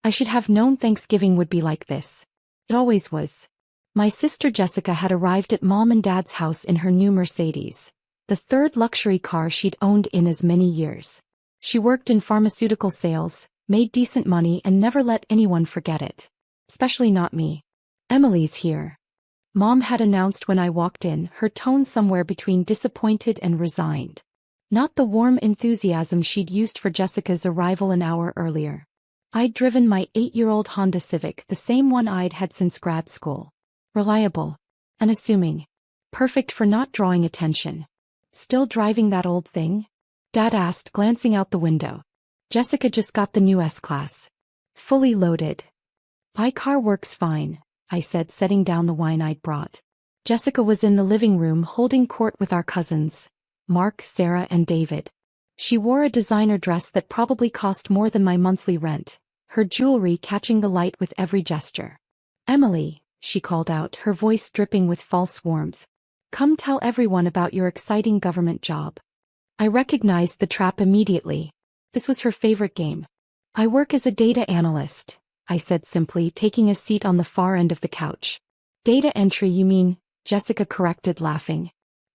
I should have known Thanksgiving would be like this. It always was. My sister Jessica had arrived at Mom and Dad's house in her new Mercedes, the third luxury car she'd owned in as many years. She worked in pharmaceutical sales, made decent money and never let anyone forget it. Especially not me. "Emily's here," Mom had announced when I walked in, her tone somewhere between disappointed and resigned. Not the warm enthusiasm she'd used for Jessica's arrival an hour earlier. I'd driven my 8-year-old Honda Civic, the same one I'd had since grad school. Reliable. Unassuming. Perfect for not drawing attention. "Still driving that old thing?" Dad asked, glancing out the window. "Jessica just got the new S-Class. Fully loaded." "My car works fine," I said, setting down the wine I'd brought. Jessica was in the living room holding court with our cousins, Mark, Sarah, and David. She wore a designer dress that probably cost more than my monthly rent, her jewelry catching the light with every gesture. "Emily," she called out, her voice dripping with false warmth. "Come tell everyone about your exciting government job." I recognized the trap immediately. This was her favorite game. "I work as a data analyst," I said simply, taking a seat on the far end of the couch. "Data entry, you mean?" Jessica corrected, laughing.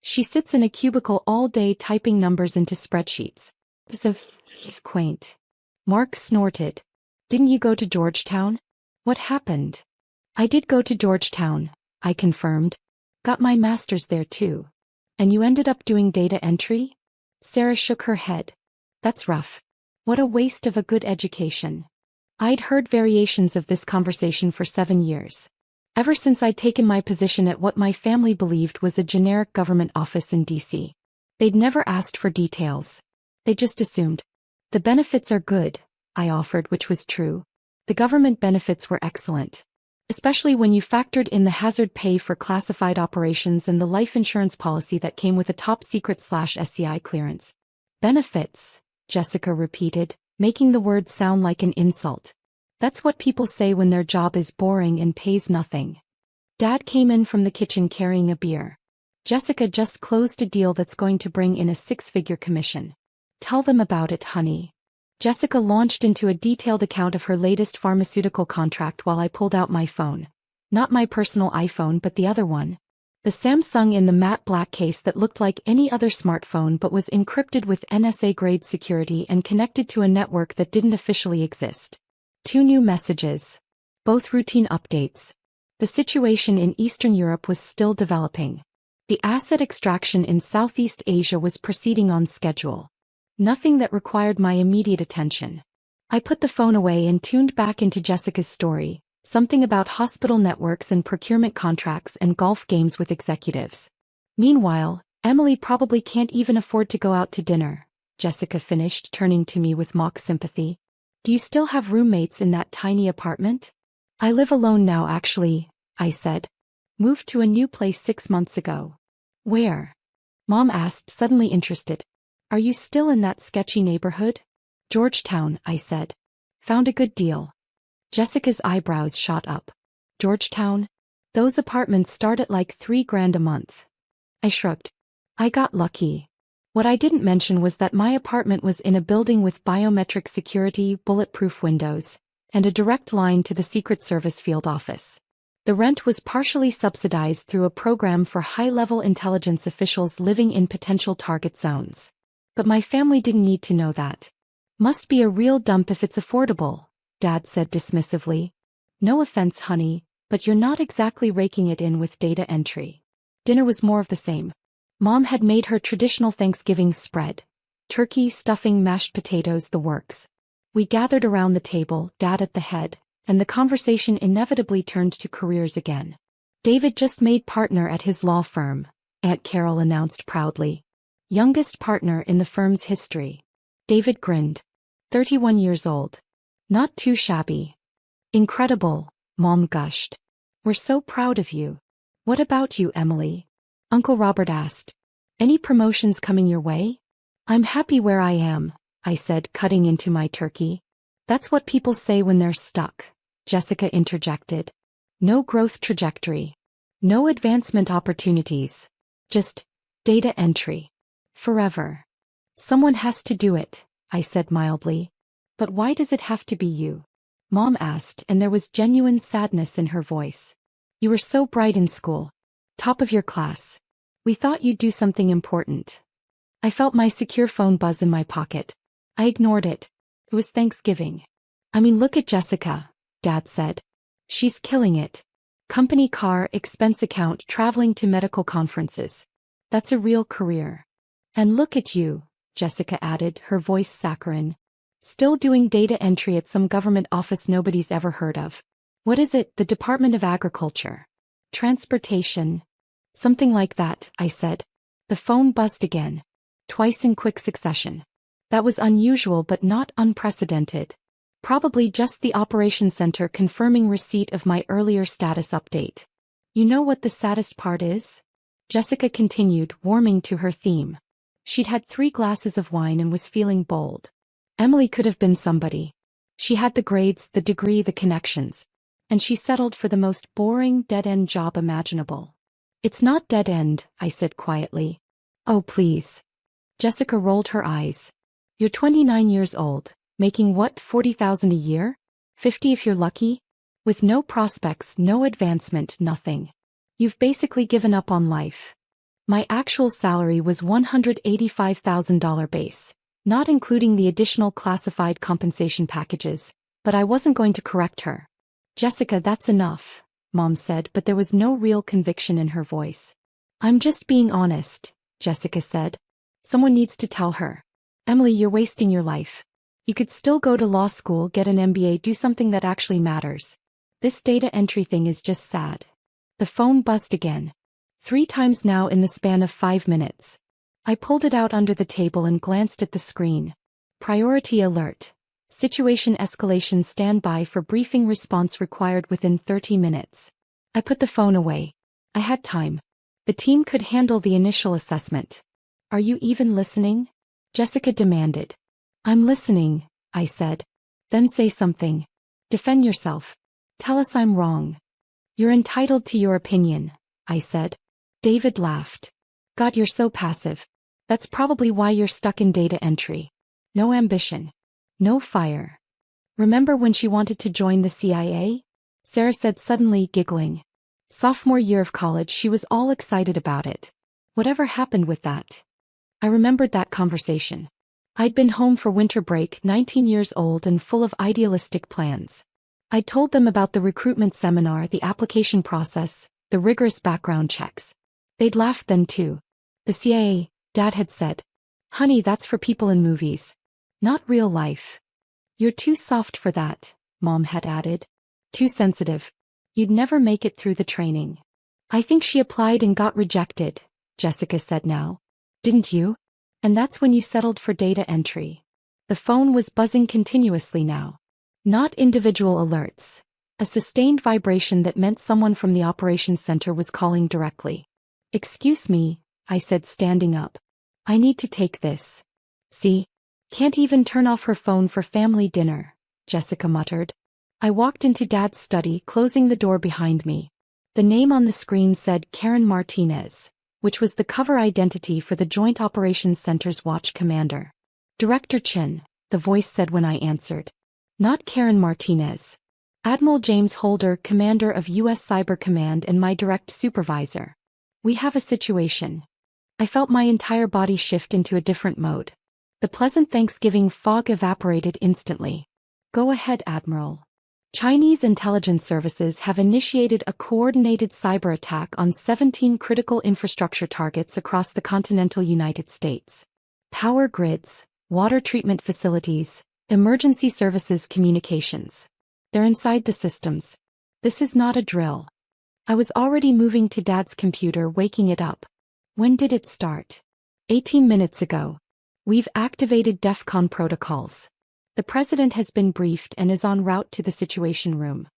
"She sits in a cubicle all day typing numbers into spreadsheets." It's quaint. Mark snorted. "Didn't you go to Georgetown?" "What happened?" "I did go to Georgetown," I confirmed. "Got my master's there too." "And you ended up doing data entry?" Sarah shook her head. "That's rough. What a waste of a good education." I'd heard variations of this conversation for 7 years. Ever since I'd taken my position at what my family believed was a generic government office in D.C. They'd never asked for details. They just assumed. "The benefits are good," I offered, which was true. The government benefits were excellent. Especially when you factored in the hazard pay for classified operations and the life insurance policy that came with a top-secret/SCI clearance. "Benefits," Jessica repeated, making the word sound like an insult. "That's what people say when their job is boring and pays nothing." Dad came in from the kitchen carrying a beer. "Jessica just closed a deal that's going to bring in a 6-figure commission." "Tell them about it, honey." Jessica launched into a detailed account of her latest pharmaceutical contract while I pulled out my phone. Not my personal iPhone, but the other one. The Samsung in the matte black case that looked like any other smartphone but was encrypted with NSA-grade security and connected to a network that didn't officially exist. 2 new messages. Both routine updates. The situation in Eastern Europe was still developing. The asset extraction in Southeast Asia was proceeding on schedule. Nothing that required my immediate attention. I put the phone away and tuned back into Jessica's story, something about hospital networks and procurement contracts and golf games with executives. "Meanwhile, Emily probably can't even afford to go out to dinner," Jessica finished, turning to me with mock sympathy. "Do you still have roommates in that tiny apartment?" "I live alone now actually," I said. "Moved to a new place 6 months ago." "Where?" Mom asked, suddenly interested. "Are you still in that sketchy neighborhood?" "Georgetown," I said. "Found a good deal." Jessica's eyebrows shot up. "Georgetown? Those apartments start at like $3,000 a month." I shrugged. "I got lucky." What I didn't mention was that my apartment was in a building with biometric security, bulletproof windows, and a direct line to the Secret Service field office. The rent was partially subsidized through a program for high-level intelligence officials living in potential target zones. But my family didn't need to know that. "Must be a real dump if it's affordable," Dad said dismissively. "No offense, honey, but you're not exactly raking it in with data entry." Dinner was more of the same. Mom had made her traditional Thanksgiving spread. Turkey, stuffing, mashed potatoes, the works. We gathered around the table, Dad at the head, and the conversation inevitably turned to careers again. "David just made partner at his law firm," Aunt Carol announced proudly. "Youngest partner in the firm's history." David grinned. 31 years old. "Not too shabby." "Incredible," Mom gushed. "We're so proud of you." "What about you, Emily?" Uncle Robert asked. "Any promotions coming your way?" "I'm happy where I am," I said, cutting into my turkey. "That's what people say when they're stuck," Jessica interjected. "No growth trajectory. No advancement opportunities. Just data entry. Forever. Someone has to do it," I said mildly. "But why does it have to be you?" Mom asked, and there was genuine sadness in her voice. You were so bright in school. Top of your class. We thought you'd do something important. I felt my secure phone buzz in my pocket. I ignored it. It was Thanksgiving. I mean, look at Jessica, Dad said. She's killing it. Company car, expense account, traveling to medical conferences. That's a real career. And look at you, Jessica added, her voice saccharine. Still doing data entry at some government office nobody's ever heard of. What is it, the Department of Agriculture? Transportation? Something like that, I said. The phone buzzed again. Twice in quick succession. That was unusual but not unprecedented. Probably just the operations center confirming receipt of my earlier status update. You know what the saddest part is? Jessica continued, warming to her theme. She'd had 3 glasses of wine and was feeling bold. Emily could have been somebody. She had the grades, the degree, the connections. And she settled for the most boring, dead-end job imaginable. It's not dead-end, I said quietly. Oh please. Jessica rolled her eyes. You're 29 years old, making what, $40,000 a year? 50 if you're lucky? With no prospects, no advancement, nothing. You've basically given up on life. My actual salary was $185,000 base, not including the additional classified compensation packages, but I wasn't going to correct her. Jessica, that's enough, Mom said, but there was no real conviction in her voice. I'm just being honest, Jessica said. Someone needs to tell her. Emily, you're wasting your life. You could still go to law school, get an MBA, do something that actually matters. This data entry thing is just sad. The phone buzzed again. 3 times now in the span of 5 minutes. I pulled it out under the table and glanced at the screen. Priority alert. Situation escalation, standby for briefing, response required within 30 minutes. I put the phone away. I had time. The team could handle the initial assessment. Are you even listening? Jessica demanded. I'm listening, I said. Then say something. Defend yourself. Tell us I'm wrong. You're entitled to your opinion, I said. David laughed. God, you're so passive. That's probably why you're stuck in data entry. No ambition. No fire. Remember when she wanted to join the CIA? Sarah said suddenly, giggling. Sophomore year of college, she was all excited about it. Whatever happened with that? I remembered that conversation. I'd been home for winter break, 19 years old and full of idealistic plans. I'd told them about the recruitment seminar, the application process, the rigorous background checks. They'd laughed then too. The CIA, Dad had said. Honey, that's for people in movies. Not real life. You're too soft for that, Mom had added. Too sensitive. You'd never make it through the training. I think she applied and got rejected, Jessica said now. Didn't you? And that's when you settled for data entry. The phone was buzzing continuously now. Not individual alerts. A sustained vibration that meant someone from the operations center was calling directly. Excuse me, I said, standing up. I need to take this. See? Can't even turn off her phone for family dinner, Jessica muttered. I walked into Dad's study, closing the door behind me. The name on the screen said Karen Martinez, which was the cover identity for the Joint Operations Center's watch commander. Director Chin, the voice said when I answered. Not Karen Martinez. Admiral James Holder, commander of U.S. Cyber Command and my direct supervisor. We have a situation. I felt my entire body shift into a different mode. The pleasant Thanksgiving fog evaporated instantly. Go ahead, Admiral. Chinese intelligence services have initiated a coordinated cyber attack on 17 critical infrastructure targets across the continental United States. Power grids, water treatment facilities, emergency services, communications. They're inside the systems. This is not a drill. I was already moving to Dad's computer, waking it up. When did it start? 18 minutes ago. We've activated DEFCON protocols. The President has been briefed and is en route to the Situation Room.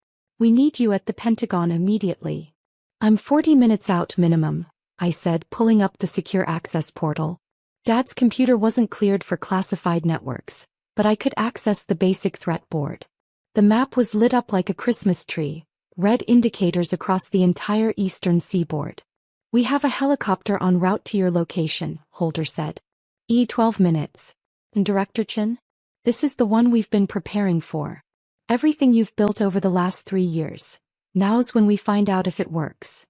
We need you at the Pentagon immediately. I'm 40 minutes out minimum, I said, pulling up the secure access portal. Dad's computer wasn't cleared for classified networks, but I could access the basic threat board. The map was lit up like a Christmas tree, red indicators across the entire eastern seaboard. We have a helicopter en route to your location, Holder said. 12 minutes. And Director Chin? This is the one we've been preparing for. Everything you've built over the last 3 years. Now's when we find out if it works.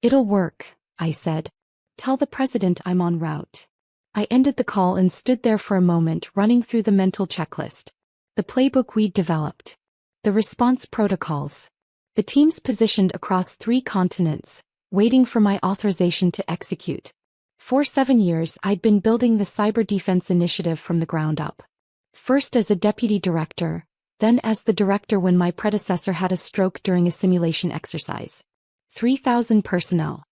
It'll work, I said. Tell the president I'm en route. I ended the call and stood there for a moment, running through the mental checklist. The playbook we'd developed. The response protocols. The teams positioned across 3 continents, waiting for my authorization to execute. For 7 years I'd been building the cyber defense initiative from the ground up. First as a deputy director, then as the director when my predecessor had a stroke during a simulation exercise. 3,000 personnel.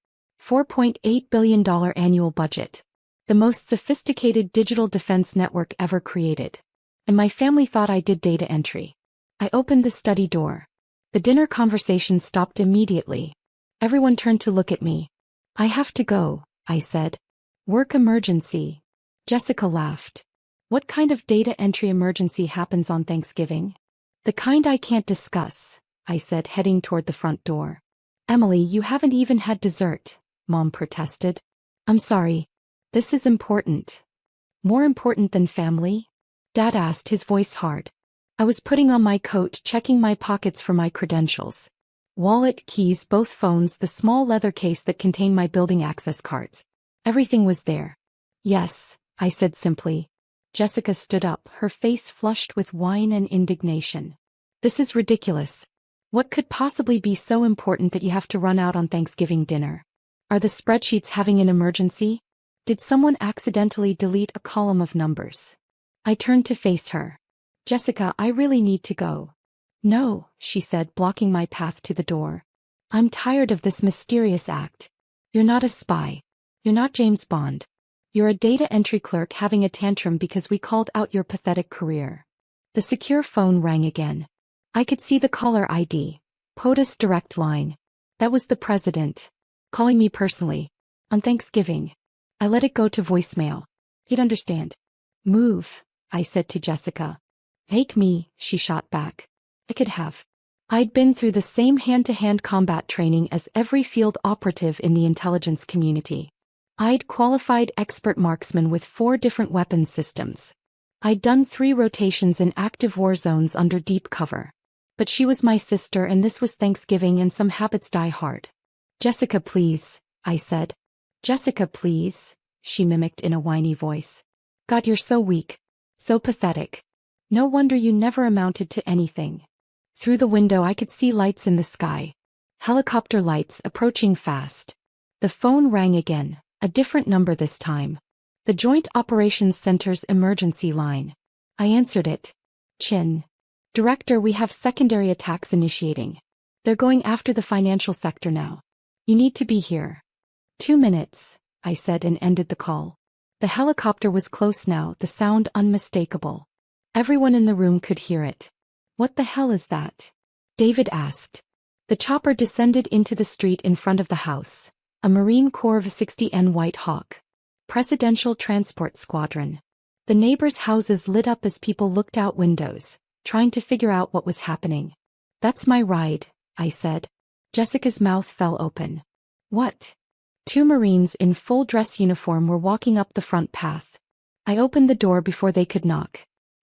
$4.8 billion annual budget. The most sophisticated digital defense network ever created. And my family thought I did data entry. I opened the study door. The dinner conversation stopped immediately. Everyone turned to look at me. I have to go, I said. Work emergency. Jessica laughed. What kind of data entry emergency happens on Thanksgiving? The kind I can't discuss, I said, heading toward the front door. Emily, you haven't even had dessert, Mom protested. I'm sorry. This is important. More important than family? Dad asked, his voice hard. I was putting on my coat, checking my pockets for my credentials. Wallet, keys, both phones, the small leather case that contained my building access cards. Everything was there. Yes, I said simply. Jessica stood up, her face flushed with wine and indignation. This is ridiculous. What could possibly be so important that you have to run out on Thanksgiving dinner? Are the spreadsheets having an emergency? Did someone accidentally delete a column of numbers? I turned to face her. Jessica, I really need to go. No, she said, blocking my path to the door. I'm tired of this mysterious act. You're not a spy. You're not James Bond. You're a data entry clerk having a tantrum because we called out your pathetic career. The secure phone rang again. I could see the caller ID. POTUS direct line. That was the president. Calling me personally. On Thanksgiving. I let it go to voicemail. He'd understand. Move, I said to Jessica. Take me, she shot back. I could have. I'd been through the same hand-to-hand combat training as every field operative in the intelligence community. I'd qualified expert marksman with 4 different weapons systems. I'd done 3 rotations in active war zones under deep cover. But she was my sister and this was Thanksgiving and some habits die hard. Jessica, please, I said. Jessica, please, she mimicked in a whiny voice. God, you're so weak. So pathetic. No wonder you never amounted to anything. Through the window I could see lights in the sky. Helicopter lights approaching fast. The phone rang again, a different number this time. The Joint Operations Center's emergency line. I answered it. Chin. Director, we have secondary attacks initiating. They're going after the financial sector now. You need to be here. 2 minutes, I said and ended the call. The helicopter was close now, the sound unmistakable. Everyone in the room could hear it. What the hell is that? David asked. The chopper descended into the street in front of the house. A Marine Corps V-60N White Hawk. Presidential Transport Squadron. The neighbors' houses lit up as people looked out windows, trying to figure out what was happening. That's my ride, I said. Jessica's mouth fell open. What? 2 Marines in full dress uniform were walking up the front path. I opened the door before they could knock.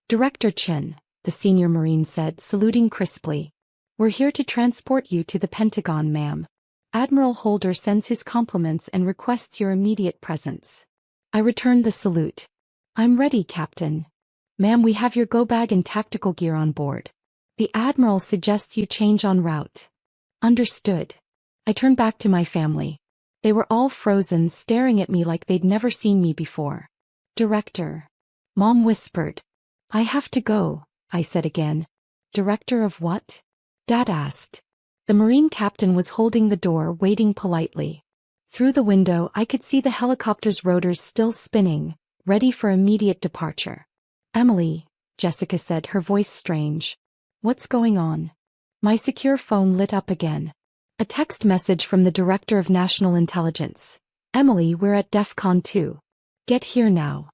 Director Chin, the senior Marine said, saluting crisply. We're here to transport you to the Pentagon, ma'am. Admiral Holder sends his compliments and requests your immediate presence. I returned the salute. I'm ready, Captain. Ma'am, we have your go bag and tactical gear on board. The Admiral suggests you change en route. Understood. I turned back to my family. They were all frozen, staring at me like they'd never seen me before. Director. Mom whispered. I have to go, I said again. Director of what? Dad asked. The Marine captain was holding the door, waiting politely. Through the window I could see the helicopter's rotors still spinning, ready for immediate departure. Emily, Jessica said, her voice strange. What's going on? My secure phone lit up again. A text message from the Director of National Intelligence. Emily, we're at DEFCON 2. Get here now.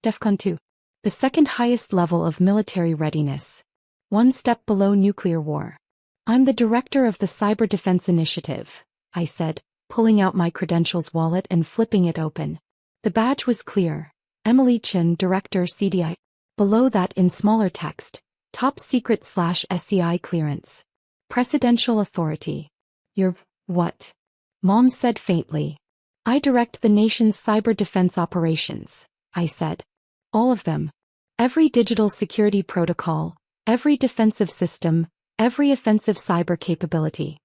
DEFCON 2. The second highest level of military readiness. 1 step below nuclear war. I'm the director of the Cyber Defense Initiative, I said, pulling out my credentials wallet and flipping it open. The badge was clear. Emily Chin, Director CDI. Below that in smaller text, Top secret/SCI clearance. Presidential authority. You're what? Mom said faintly. I direct the nation's cyber defense operations, I said. All of them. Every digital security protocol, every defensive system, every offensive cyber capability.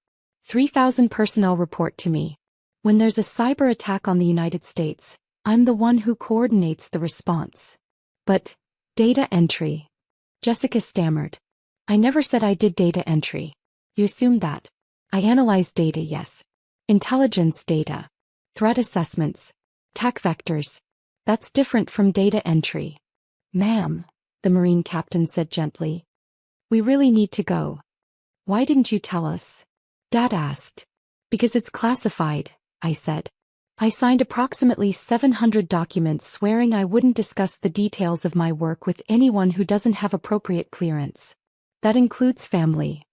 3,000 personnel report to me. When there's a cyber attack on the United States, I'm the one who coordinates the response. But, data entry. Jessica stammered. I never said I did data entry. You assumed that. I analyze data, yes. Intelligence data. Threat assessments. Attack vectors. That's different from data entry. Ma'am, the Marine captain said gently. We really need to go. Why didn't you tell us? Dad asked. Because it's classified, I said. I signed approximately 700 documents swearing I wouldn't discuss the details of my work with anyone who doesn't have appropriate clearance. That includes family.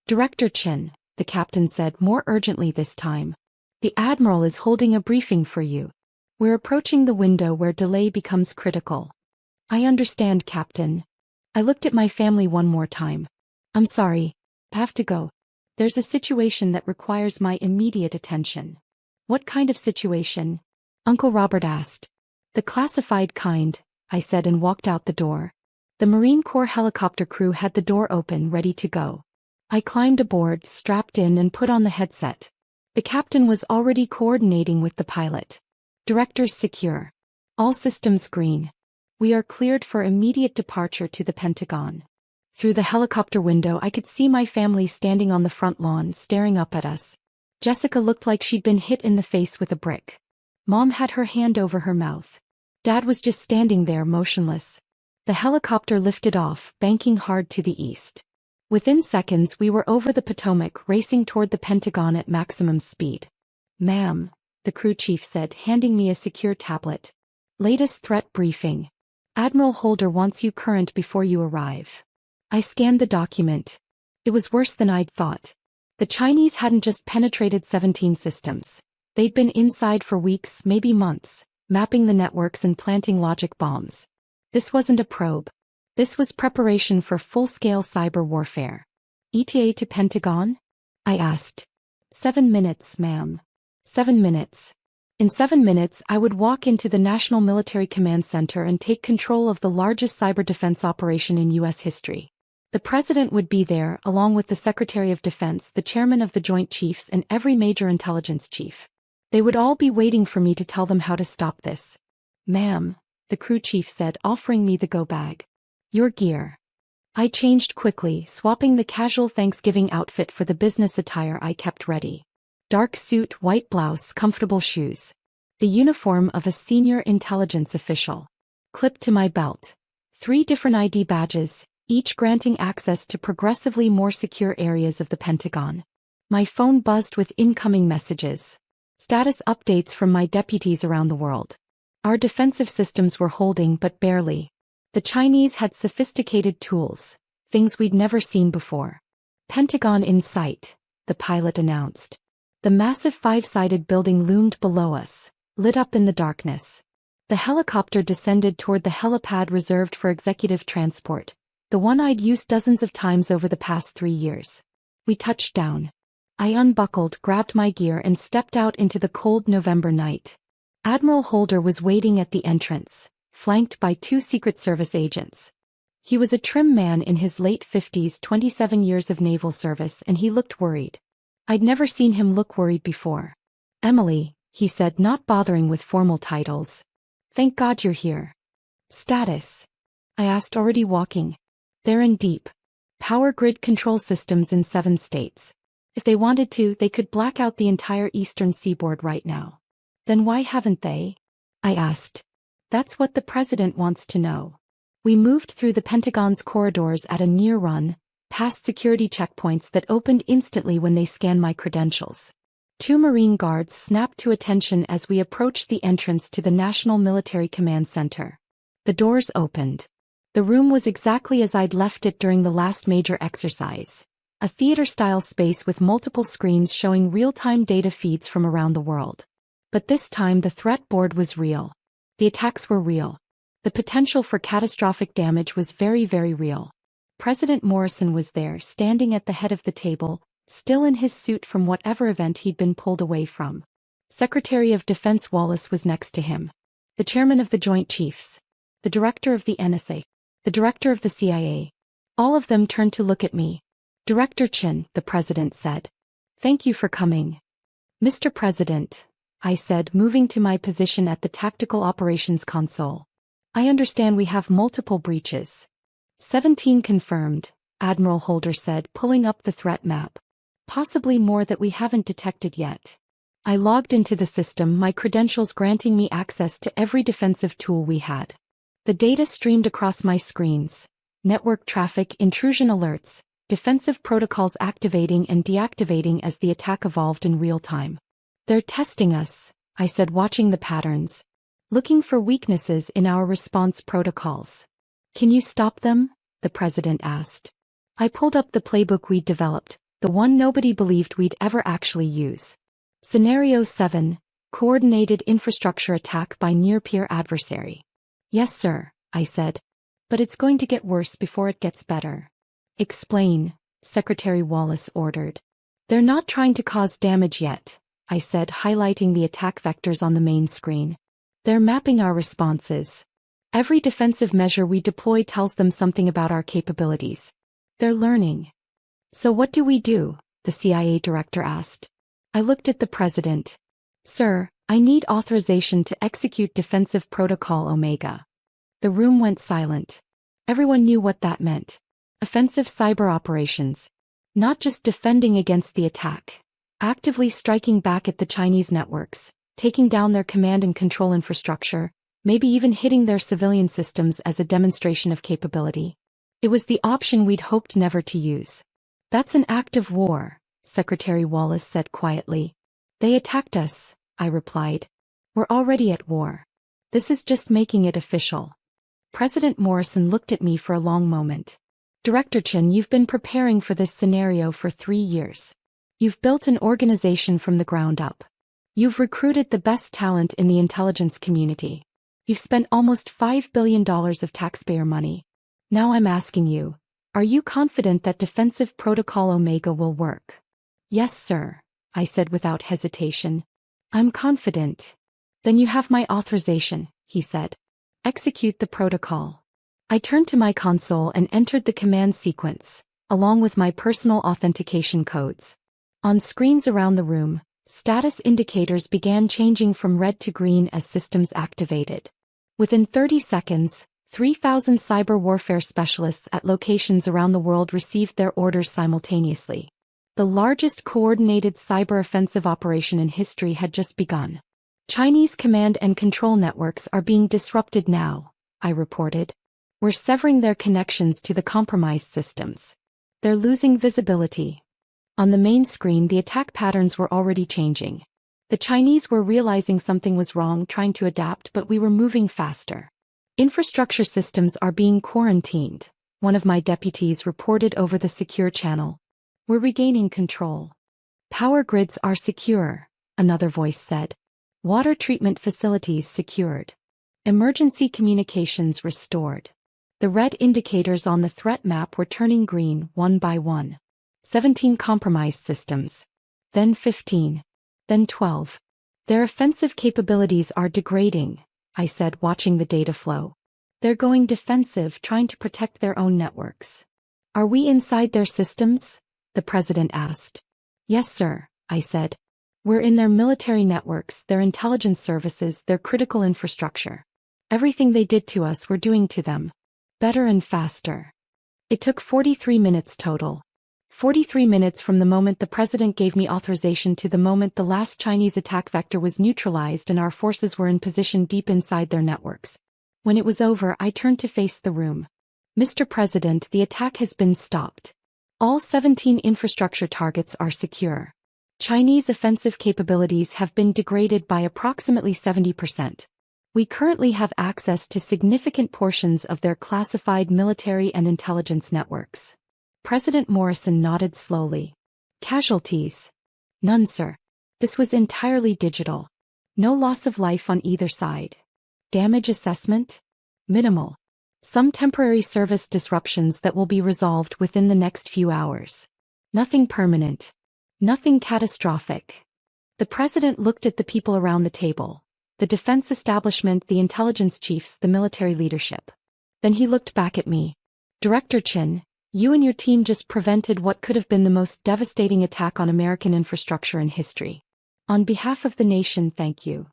Director Chin, the captain said more urgently this time. The Admiral is holding a briefing for you. We're approaching the window where delay becomes critical. I understand, Captain. I looked at my family one more time. I'm sorry. I have to go. There's a situation that requires my immediate attention. What kind of situation? Uncle Robert asked. The classified kind, I said and walked out the door. The Marine Corps helicopter crew had the door open, ready to go. I climbed aboard, strapped in and put on the headset. The captain was already coordinating with the pilot. Directors secure. All systems green. We are cleared for immediate departure to the Pentagon. Through the helicopter window I could see my family standing on the front lawn, staring up at us. Jessica looked like she'd been hit in the face with a brick. Mom had her hand over her mouth. Dad was just standing there, motionless. The helicopter lifted off, banking hard to the east. Within seconds we were over the Potomac, racing toward the Pentagon at maximum speed. Ma'am, the crew chief said, handing me a secure tablet. Latest threat briefing. Admiral Holder wants you current before you arrive. I scanned the document. It was worse than I'd thought. The Chinese hadn't just penetrated 17 systems. They'd been inside for weeks, maybe months, mapping the networks and planting logic bombs. This wasn't a probe. This was preparation for full-scale cyber warfare. ETA to Pentagon? I asked. 7 minutes, ma'am. 7 minutes. In 7 minutes I would walk into the National Military Command Center and take control of the largest cyber defense operation in U.S. history. The President would be there, along with the Secretary of Defense, the Chairman of the Joint Chiefs and every major intelligence chief. They would all be waiting for me to tell them how to stop this. Ma'am, the crew chief said, offering me the go bag. Your gear. I changed quickly, swapping the casual Thanksgiving outfit for the business attire I kept ready. Dark suit, white blouse, comfortable shoes. The uniform of a senior intelligence official. Clipped to my belt. 3 different ID badges, each granting access to progressively more secure areas of the Pentagon. My phone buzzed with incoming messages. Status updates from my deputies around the world. Our defensive systems were holding, but barely. The Chinese had sophisticated tools, things we'd never seen before. Pentagon in sight, the pilot announced. The massive 5-sided building loomed below us, lit up in the darkness. The helicopter descended toward the helipad reserved for executive transport, the one I'd used dozens of times over the past 3 years. We touched down. I unbuckled, grabbed my gear and stepped out into the cold November night. Admiral Holder was waiting at the entrance, flanked by 2 Secret Service agents. He was a trim man in his late 50s, 27 years of naval service, and he looked worried. I'd never seen him look worried before. Emily, he said, not bothering with formal titles. Thank God you're here. Status? I asked, already walking. They're in deep power grid control systems in 7 states. If they wanted to, they could black out the entire eastern seaboard right now. Then why haven't they? I asked. That's what the President wants to know. We moved through the Pentagon's corridors at a near run, past security checkpoints that opened instantly when they scanned my credentials. 2 Marine guards snapped to attention as we approached the entrance to the National Military Command Center. The doors opened. The room was exactly as I'd left it during the last major exercise. A theater-style space with multiple screens showing real-time data feeds from around the world. But this time the threat board was real. The attacks were real. The potential for catastrophic damage was very, very real. President Morrison was there, standing at the head of the table, still in his suit from whatever event he'd been pulled away from. Secretary of Defense Wallace was next to him. The chairman of the Joint Chiefs. The director of the NSA. The director of the CIA. All of them turned to look at me. Director Chin, the president said. Thank you for coming. Mr. President, I said, moving to my position at the Tactical Operations Console. I understand we have multiple breaches. 17 confirmed, Admiral Holder said, pulling up the threat map. Possibly more that we haven't detected yet. I logged into the system, my credentials granting me access to every defensive tool we had. The data streamed across my screens. Network traffic, intrusion alerts, defensive protocols activating and deactivating as the attack evolved in real time. They're testing us, I said, watching the patterns. Looking for weaknesses in our response protocols. Can you stop them? The president asked. I pulled up the playbook we'd developed, the one nobody believed we'd ever actually use. Scenario 7, Coordinated Infrastructure Attack by Near-Peer Adversary. Yes, sir, I said. But it's going to get worse before it gets better. Explain, Secretary Wallace ordered. They're not trying to cause damage yet, I said, highlighting the attack vectors on the main screen. They're mapping our responses. Every defensive measure we deploy tells them something about our capabilities. They're learning. So what do we do? The CIA director asked. I looked at the president. Sir, I need authorization to execute Defensive Protocol Omega. The room went silent. Everyone knew what that meant. Offensive cyber operations. Not just defending against the attack. Actively striking back at the Chinese networks, taking down their command and control infrastructure, maybe even hitting their civilian systems as a demonstration of capability. It was the option we'd hoped never to use. That's an act of war, Secretary Wallace said quietly. They attacked us, I replied. We're already at war. This is just making it official. President Morrison looked at me for a long moment. Director Chin, you've been preparing for this scenario for 3 years. You've built an organization from the ground up. You've recruited the best talent in the intelligence community. You've spent almost $5 billion of taxpayer money. Now I'm asking you, are you confident that Defensive Protocol Omega will work? Yes, sir, I said without hesitation. I'm confident. Then you have my authorization, he said. Execute the protocol. I turned to my console and entered the command sequence, along with my personal authentication codes. On screens around the room, status indicators began changing from red to green as systems activated. Within 30 seconds, 3,000 cyber warfare specialists at locations around the world received their orders simultaneously. The largest coordinated cyber offensive operation in history had just begun. Chinese command and control networks are being disrupted now, I reported. We're severing their connections to the compromised systems. They're losing visibility. On the main screen, the attack patterns were already changing. The Chinese were realizing something was wrong, trying to adapt, but we were moving faster. Infrastructure systems are being quarantined, one of my deputies reported over the secure channel. We're regaining control. Power grids are secure, another voice said. Water treatment facilities secured. Emergency communications restored. The red indicators on the threat map were turning green one by one. 17 compromised systems. Then 15. Then 12. Their offensive capabilities are degrading, I said, watching the data flow. They're going defensive, trying to protect their own networks. Are we inside their systems? The president asked. Yes, sir, I said. We're in their military networks, their intelligence services, their critical infrastructure. Everything they did to us, we're doing to them. Better and faster. It took 43 minutes total. 43 minutes from the moment the president gave me authorization to the moment the last Chinese attack vector was neutralized and our forces were in position deep inside their networks. When it was over, I turned to face the room. Mr. President, the attack has been stopped. All 17 infrastructure targets are secure. Chinese offensive capabilities have been degraded by approximately 70%. We currently have access to significant portions of their classified military and intelligence networks. President Morrison nodded slowly. Casualties? None, sir. This was entirely digital. No loss of life on either side. Damage assessment? Minimal. Some temporary service disruptions that will be resolved within the next few hours. Nothing permanent. Nothing catastrophic. The president looked at the people around the table. The defense establishment, the intelligence chiefs, the military leadership. Then he looked back at me. Director Chin, you and your team just prevented what could have been the most devastating attack on American infrastructure in history. On behalf of the nation, thank you.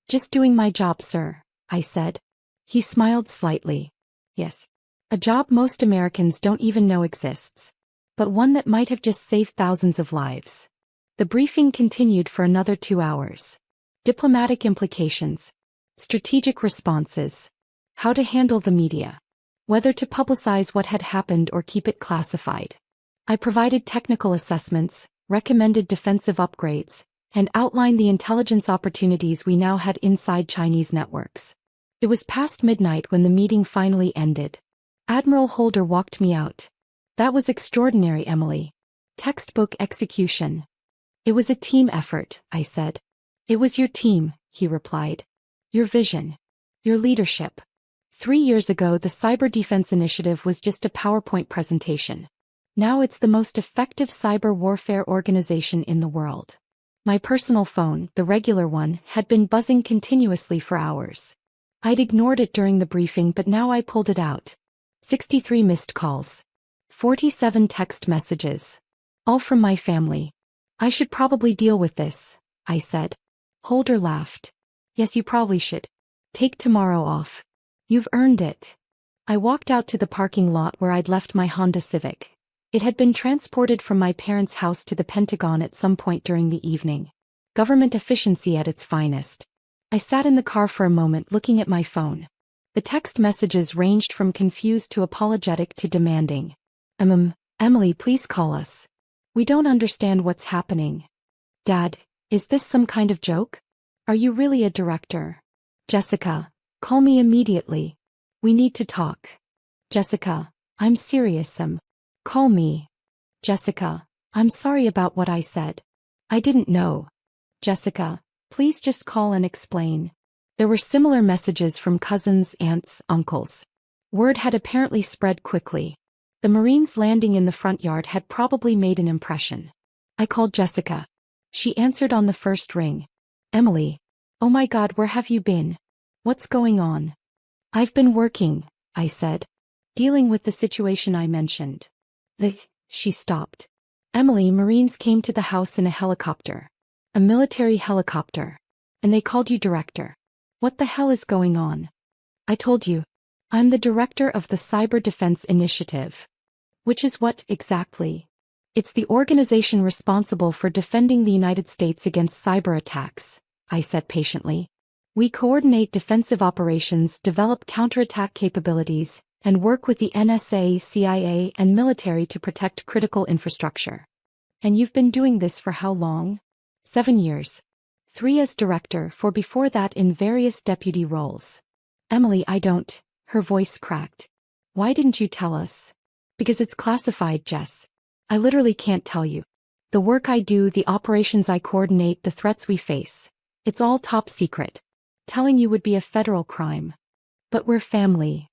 Just doing my job, sir, I said. He smiled slightly. Yes. A job most Americans don't even know exists. But one that might have just saved thousands of lives. The briefing continued for another 2 hours. Diplomatic implications. Strategic responses. How to handle the media. Whether to publicize what had happened or keep it classified. I provided technical assessments, recommended defensive upgrades, and outlined the intelligence opportunities we now had inside Chinese networks. It was past midnight when the meeting finally ended. Admiral Holder walked me out. That was extraordinary, Emily. Textbook execution. It was a team effort, I said. It was your team, he replied. Your vision. Your leadership. 3 years ago, the Cyber Defense Initiative was just a PowerPoint presentation. Now it's the most effective cyber warfare organization in the world. My personal phone, the regular one, had been buzzing continuously for hours. I'd ignored it during the briefing, but now I pulled it out. 63 missed calls. 47 text messages. All from my family. I should probably deal with this, I said. Holder laughed. Yes, you probably should. Take tomorrow off. You've earned it. I walked out to the parking lot where I'd left my Honda Civic. It had been transported from my parents' house to the Pentagon at some point during the evening. Government efficiency at its finest. I sat in the car for a moment looking at my phone. The text messages ranged from confused to apologetic to demanding. Emily, please call us. We don't understand what's happening. Dad, is this some kind of joke? Are you really a director? Jessica, call me immediately. We need to talk. Jessica, I'm serious. Call me. Jessica, I'm sorry about what I said. I didn't know. Jessica, please just call and explain. There were similar messages from cousins, aunts, uncles. Word had apparently spread quickly. The Marines landing in the front yard had probably made an impression. I called Jessica. She answered on the first ring. Emily. Oh my God, where have you been? What's going on? I've been working, I said. Dealing with the situation I mentioned. She stopped. Emily, Marines came to the house in a helicopter. A military helicopter. And they called you director. What the hell is going on? I told you. I'm the director of the Cyber Defense Initiative. Which is what, exactly? It's the organization responsible for defending the United States against cyber attacks, I said patiently. We coordinate defensive operations, develop counterattack capabilities, and work with the NSA, CIA, and military to protect critical infrastructure. And you've been doing this for how long? 7 years. 3 as director, 4 before that in various deputy roles. Emily, I don't. Her voice cracked. Why didn't you tell us? Because it's classified, Jess. I literally can't tell you. The work I do, the operations I coordinate, the threats we face. It's all top secret. Telling you would be a federal crime. But we're family.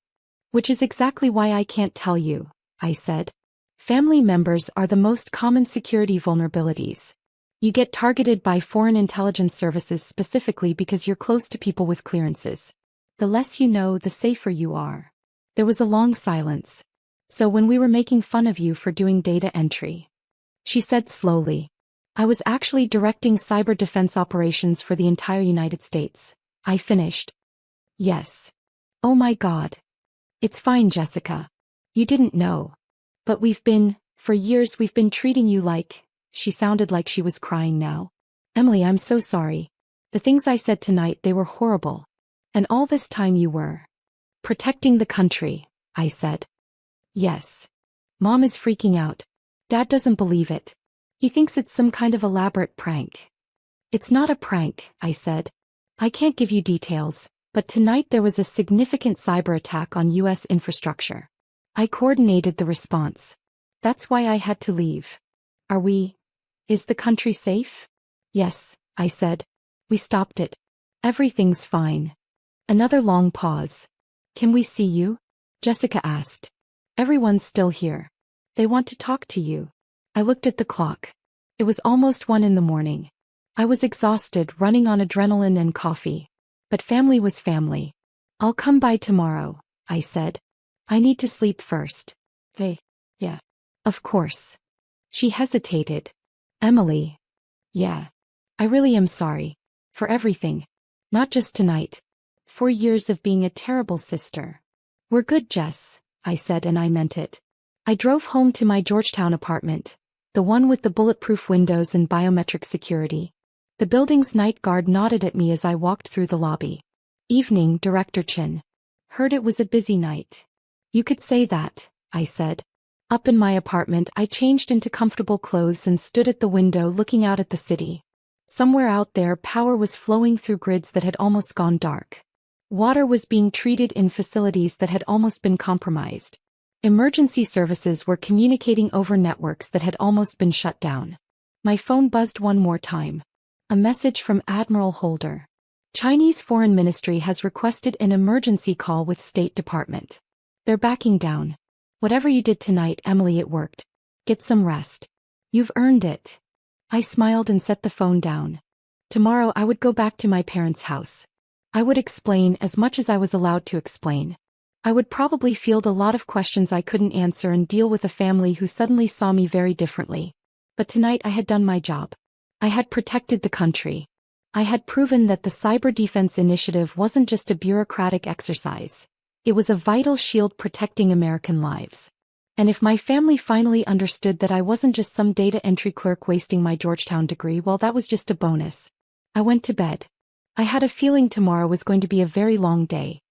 Which is exactly why I can't tell you, I said. Family members are the most common security vulnerabilities. You get targeted by foreign intelligence services specifically because you're close to people with clearances. The less you know, the safer you are. There was a long silence. So when we were making fun of you for doing data entry, she said slowly, I was actually directing cyber defense operations for the entire United States. I finished. Yes. Oh my God. It's fine, Jessica. You didn't know. But for years we've been treating you like, she sounded like she was crying now. Emily, I'm so sorry. The things I said tonight, they were horrible. And all this time you were protecting the country, I said. Yes. Mom is freaking out. Dad doesn't believe it. He thinks it's some kind of elaborate prank. It's not a prank, I said. I can't give you details, but tonight there was a significant cyber attack on U.S. infrastructure. I coordinated the response. That's why I had to leave. Is the country safe? Yes, I said. We stopped it. Everything's fine. Another long pause. Can we see you? Jessica asked. Everyone's still here. They want to talk to you. I looked at the clock. It was almost 1 in the morning. I was exhausted, running on adrenaline and coffee. But family was family. I'll come by tomorrow, I said. I need to sleep first. Hey, yeah. Of course. She hesitated. Emily. Yeah. I really am sorry. For everything. Not just tonight. 4 years of being a terrible sister. We're good, Jess, I said, and I meant it. I drove home to my Georgetown apartment, the one with the bulletproof windows and biometric security. The building's night guard nodded at me as I walked through the lobby. Evening, Director Chin. Heard it was a busy night. You could say that, I said. Up in my apartment, I changed into comfortable clothes and stood at the window looking out at the city. Somewhere out there, power was flowing through grids that had almost gone dark. Water was being treated in facilities that had almost been compromised. Emergency services were communicating over networks that had almost been shut down. My phone buzzed one more time. A message from Admiral Holder. Chinese Foreign Ministry has requested an emergency call with State Department. They're backing down. Whatever you did tonight, Emily, it worked. Get some rest. You've earned it. I smiled and set the phone down. Tomorrow I would go back to my parents' house. I would explain as much as I was allowed to explain. I would probably field a lot of questions I couldn't answer and deal with a family who suddenly saw me very differently. But tonight I had done my job. I had protected the country. I had proven that the Cyber Defense Initiative wasn't just a bureaucratic exercise. It was a vital shield protecting American lives. And if my family finally understood that I wasn't just some data entry clerk wasting my Georgetown degree, well, that was just a bonus. I went to bed. I had a feeling tomorrow was going to be a very long day.